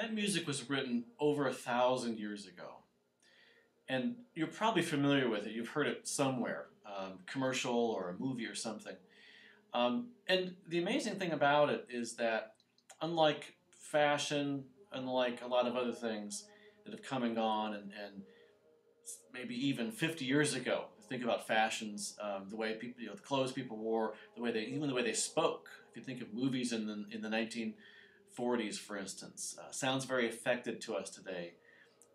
That music was written over 1,000 years ago. And you're probably familiar with it. You've heard it somewhere, commercial or a movie or something. And the amazing thing about it is that, unlike fashion, unlike a lot of other things that have come and gone, and maybe even 50 years ago, think about fashions, the way people, the clothes people wore, even the way they spoke. If you think of movies in the 1940s, for instance, sounds very affected to us today.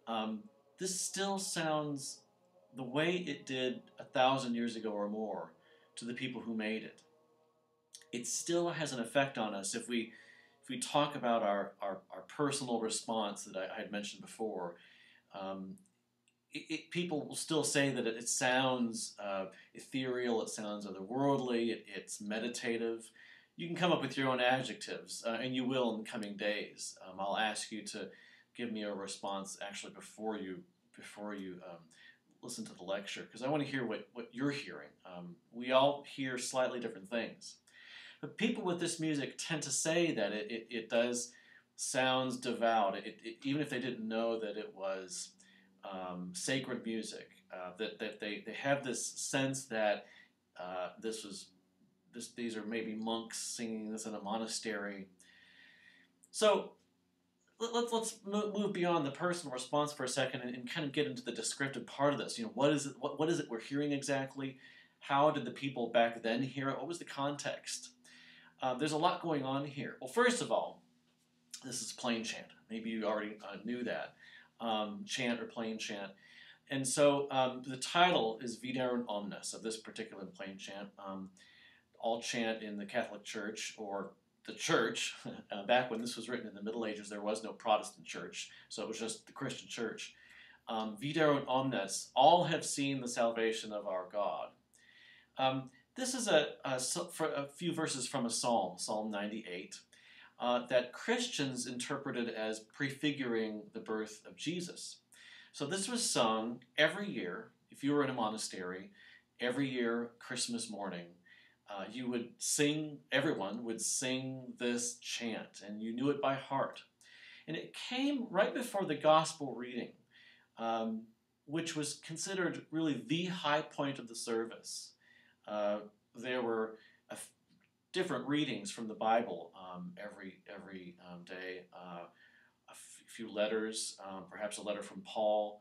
Um, this still sounds the way it did 1,000 years ago or more to the people who made it. It still has an effect on us if we talk about our personal response that I had mentioned before. Um, People will still say that it sounds ethereal, it sounds otherworldly, it's meditative. You can come up with your own adjectives, and you will in the coming days. I'll ask you to give me a response actually before you listen to the lecture, because I want to hear what you're hearing. We all hear slightly different things. But people with this music tend to say that it does sounds devout, even if they didn't know that it was sacred music. That they have this sense that these are maybe monks singing this in a monastery. So let's move beyond the personal response for a second and kind of get into the descriptive part of this. What is it? What is it we're hearing exactly? How did the people back then hear it? What was the context? There's a lot going on here. Well, first of all, this is plain chant. Maybe you already knew that. Chant or plain chant. And so the title is Viderunt Omnes of this particular plain chant. All chant in the Catholic Church, or the church. Back when this was written in the Middle Ages, there was no Protestant church, so it was just the Christian church. Viderunt Omnes, all have seen the salvation of our God. This is a few verses from a psalm, Psalm 98, that Christians interpreted as prefiguring the birth of Jesus. So this was sung every year. If you were in a monastery, every year, Christmas morning, everyone would sing this chant, and you knew it by heart. And it came right before the gospel reading, which was considered really the high point of the service. There were different readings from the Bible every day. A few letters, perhaps a letter from Paul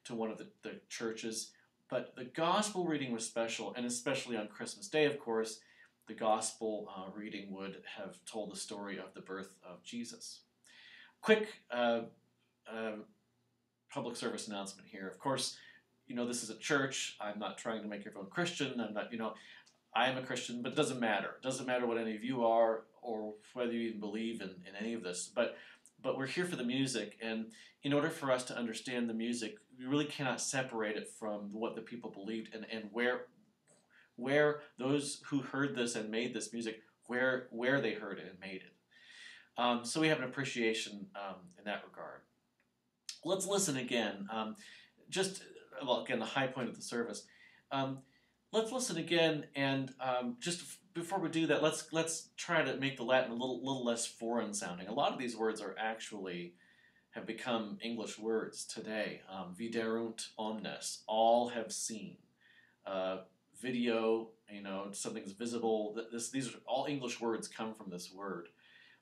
to one of the churches. But the gospel reading was special, and especially on Christmas Day, of course, the gospel reading would have told the story of the birth of Jesus. Quick public service announcement here. Of course, this is a church. I'm not trying to make everyone Christian. I am a Christian, but it doesn't matter. It doesn't matter what any of you are or whether you even believe in any of this. But we're here for the music, and in order for us to understand the music, we really cannot separate it from what the people believed and where those who heard this and made this music, where they heard it and made it. So we have an appreciation in that regard. Let's listen again. Again, the high point of the service. Let's listen again, and just before we do that, let's try to make the Latin a little less foreign sounding. A lot of these words have become English words today. Viderunt omnes, all have seen. Video, something's visible. These are all English words come from this word.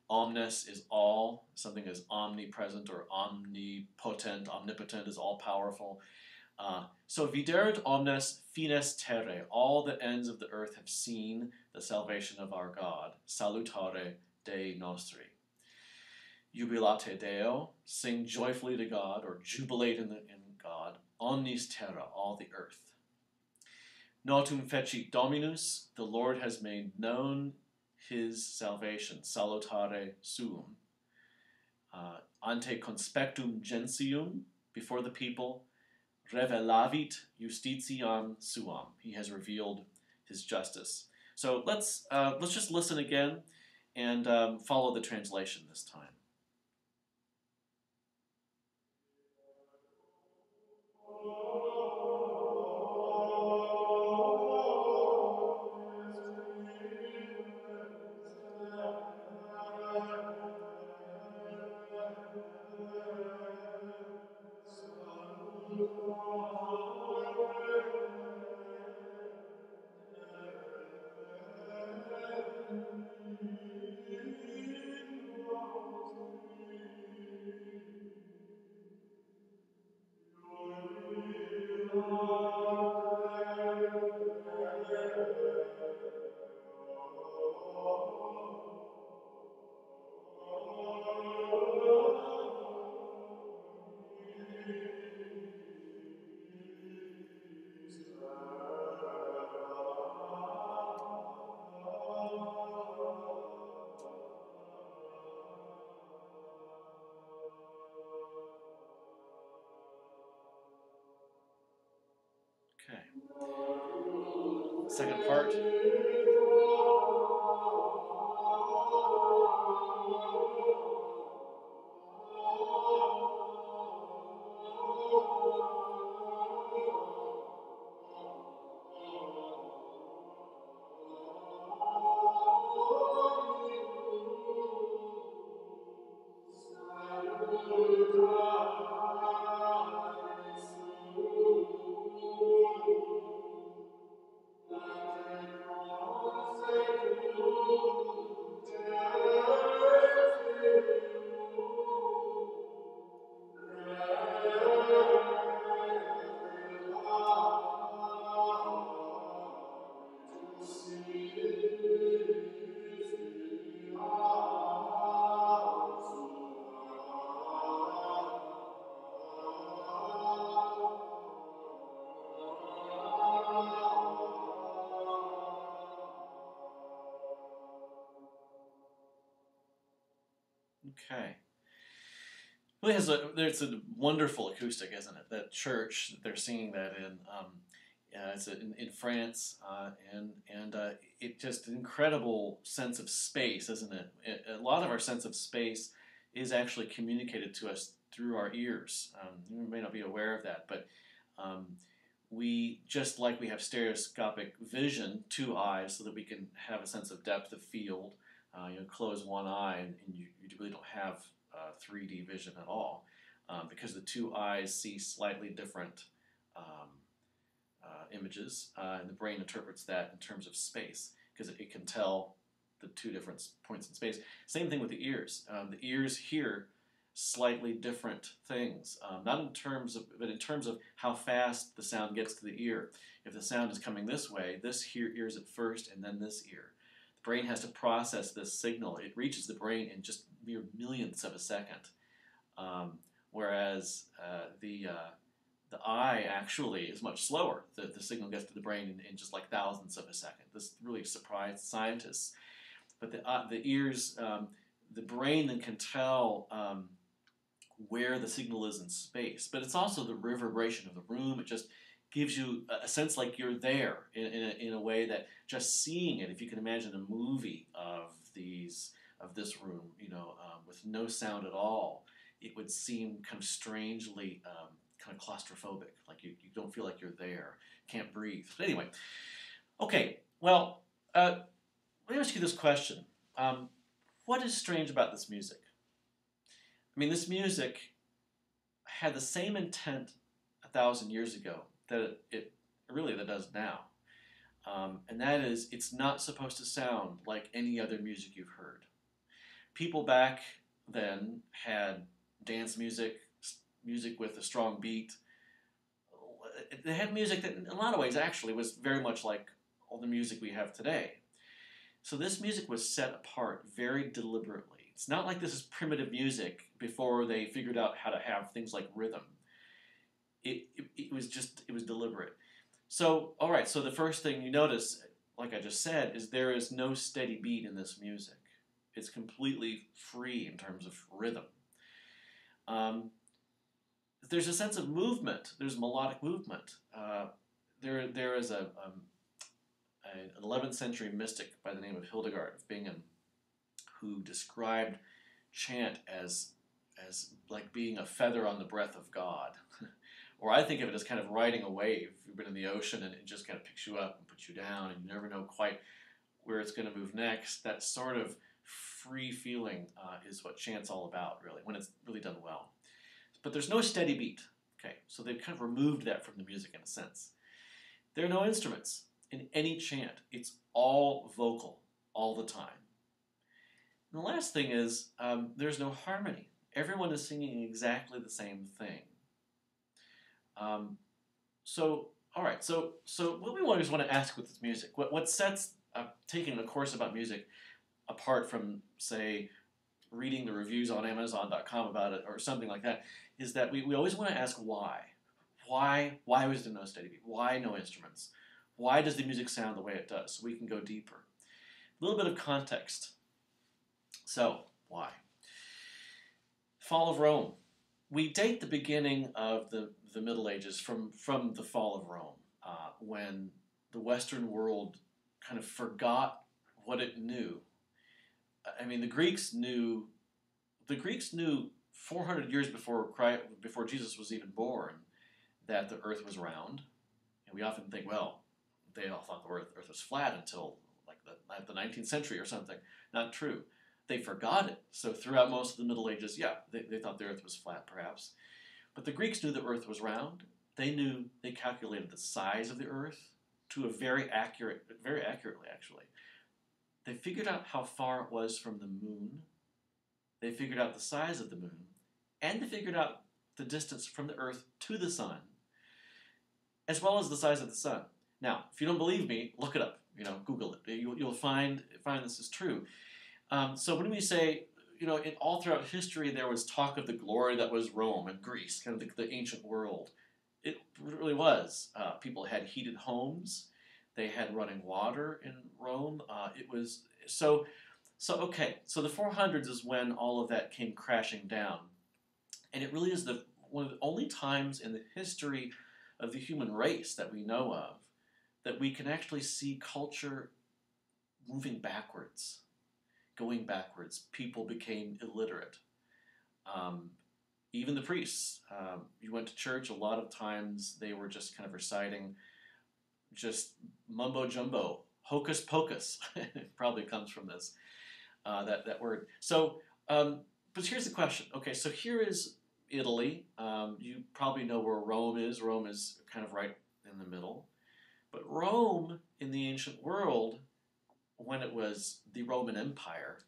Omnes is all. Something is omnipresent or omnipotent. Omnipotent is all powerful. So viderunt omnes fines terrae, all the ends of the earth have seen the salvation of our God. Salutare Dei nostri. Jubilate Deo, sing joyfully to God, or jubilate in God. Omnis terra, all the earth. Notum fecit Dominus, the Lord has made known his salvation. Salutare suum. Ante conspectum gentium, before the people. Revelavit justitiam suam. He has revealed his justice. So let's just listen again and follow the translation this time. Okay. Second part. Okay. Really has there's a wonderful acoustic, isn't it? That church that they're singing that in. It's in France, and it just an incredible sense of space, isn't it? A lot of our sense of space is actually communicated to us through our ears. You may not be aware of that, but um, we just like we have stereoscopic vision, two eyes, so that we can have a sense of depth of field. Close one eye, and you really don't have 3D vision at all, because the two eyes see slightly different images, and the brain interprets that in terms of space, because it can tell the two different points in space. Same thing with the ears. The ears hear slightly different things, not in terms of, but in terms of how fast the sound gets to the ear. If the sound is coming this way, this here hears it first, and then this ear. The brain has to process this signal. It reaches the brain in just mere millionths of a second, whereas the eye actually is much slower. The signal gets to the brain in just like thousandths of a second. This really surprised scientists. But the ears, the brain then can tell where the signal is in space. But it's also the reverberation of the room. It just gives you a sense like you're there in a way that just seeing it, if you can imagine a movie of this room, with no sound at all, it would seem kind of strangely kind of claustrophobic, like you don't feel like you're there, can't breathe. But anyway, okay, well, let me ask you this question. What is strange about this music? I mean, this music had the same intent 1,000 years ago that it does now. And that is, it's not supposed to sound like any other music you've heard. People back then had dance music, music with a strong beat. They had music that, in a lot of ways, actually was very much like all the music we have today. So this music was set apart very deliberately. It's not like this is primitive music before they figured out how to have things like rhythm. It was deliberate. So, all right, so the first thing you notice, like I just said, is there is no steady beat in this music. It's completely free in terms of rhythm. There's a sense of movement. There's melodic movement. There is an 11th century mystic by the name of Hildegard of Bingen who described chant as like being a feather on the breath of God. Or I think of it as kind of riding a wave. You've been in the ocean and it just kind of picks you up and puts you down, and you never know quite where it's going to move next. That sort of free feeling is what chant's all about, really, when it's really done well. But there's no steady beat. Okay, so they've kind of removed that from the music in a sense. There are no instruments in any chant. It's all vocal all the time. And the last thing is there's no harmony. Everyone is singing exactly the same thing. Um, all right. So what we always want to ask with this music, what sets taking a course about music apart from, say, reading the reviews on Amazon.com about it or something like that, is that we always want to ask why. Why was there no steady beat? Why no instruments? Why does the music sound the way it does? So we can go deeper. A little bit of context. So, why? Fall of Rome. We date the beginning of the Middle Ages from the fall of Rome, when the Western world kind of forgot what it knew. I mean, the Greeks knew 400 years before Jesus was even born that the earth was round. And we often think, well, they all thought the earth was flat until like the 19th century or something. Not true. They forgot it. So throughout most of the Middle Ages, yeah, they thought the earth was flat perhaps. But the Greeks knew the earth was round. They calculated the size of the earth to very accurately actually. They figured out how far it was from the moon. They figured out the size of the moon. And they figured out the distance from the earth to the sun, as well as the size of the sun. Now, if you don't believe me, look it up. Google it. You'll find this is true. So when we say, all throughout history there was talk of the glory that was Rome and Greece, kind of the ancient world. It really was. People had heated homes. They had running water in Rome. It was so. Okay. So the 400s is when all of that came crashing down, and it really is one of the only times in the history of the human race that we know of that we can actually see culture moving backwards, going backwards. People became illiterate. Even the priests. You went to church, a lot of times they were just kind of reciting just mumbo jumbo, hocus pocus. It probably comes from this, that word. So, but here's the question. Okay, so here is Italy. You probably know where Rome is. Rome is kind of right in the middle. But Rome in the ancient world, when it was the Roman Empire,